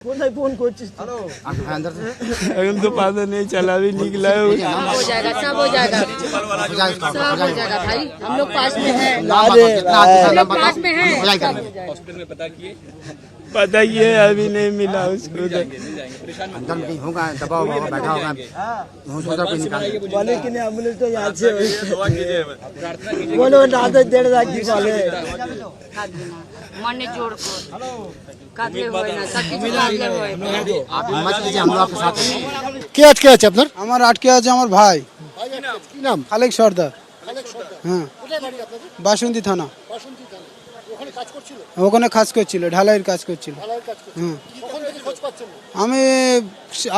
Phone coaches hello अंदर से अगर तो पता नहीं चला भी निकला है हो जाएगा, सब हो जाएगा, सब हो जाएगा भाई। हम लोग पास में हैं, हम लोग पास में हैं। हॉस्पिटल में पता ये अभी नहीं मिला उसको अंदर में कहीं होगा, दबा होगा, बैठा होगा, वो सोचा कोई निकाल बोले कि नहीं एम्बुलेंस तो यहाँ से प्रार्थना कीजिए बोलो रात 1.5 लाख की बोले मने जोड़ को কাটলে হয় না, সব কিছু কাটলে হয় না। आप हिम्मत कीजिए, हम लोग आपके साथ हैं। কে আটকে আছে আপনার? আমার আটকে আছে আমার ভাই। কি নাম? খালেক সর্দার। হ্যাঁ, বাসন্তী থানা। ওখানে কাজ করছিল, ঢালাইয়ের কাজ করছিল। হুম, আমি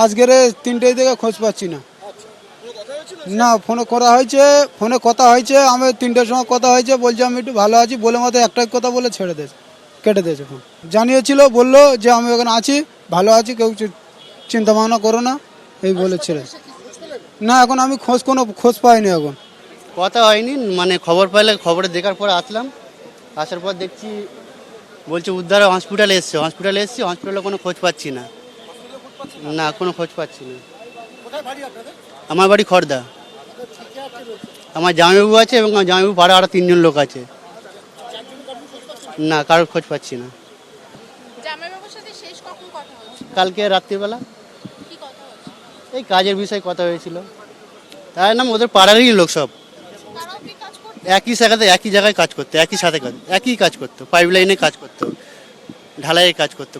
আজকের 3টের দিকে খোঁজ পাচ্ছি না। না, ফোনে করা হয়েছে, ফোনে কথা হয়েছে, আমি 3টের সময় কথা হয়েছে, বলছে আমি একটু ভালো আছি, বলে মতো একটাই কথা বলে ছেড়ে দিয়েছে, কেটে দিয়েছে ফোন। জানিয়েছিল, বললো যে আমি ওখানে আছি, ভালো আছি, কেউ চিন্তা ভাবনা করো না, এই বলে ছেড়ে। না, এখন আমি কোনো খোঁজ পাইনি এখন। কথা হয়নি, মানে খবর পাইলে খবরে দেখার পর আসলাম, আসার পর দেখছি বলছে উদ্ধার হসপিটালে এসছে, হসপিটালে কোনো খোঁজ পাচ্ছি না, না কোনো খোঁজ পাচ্ছি না। আমার বাড়ি খড়দা, আমার জামাইবাবু আছে এবং আমার জামাইবাবু পাড়া আরও 3জন লোক আছে, না কারোর খোঁজ পাচ্ছি না। কালকে রাত্রিবেলা এই কাজের বিষয়ে কথা হয়েছিল, তাই না ওদের পাড়ারই লোক সব একই জায়গায় কাজ করতো, একই কাজ করতো, পাইপ লাইনে কাজ করতো, ঢালাইয়ের কাজ করতো,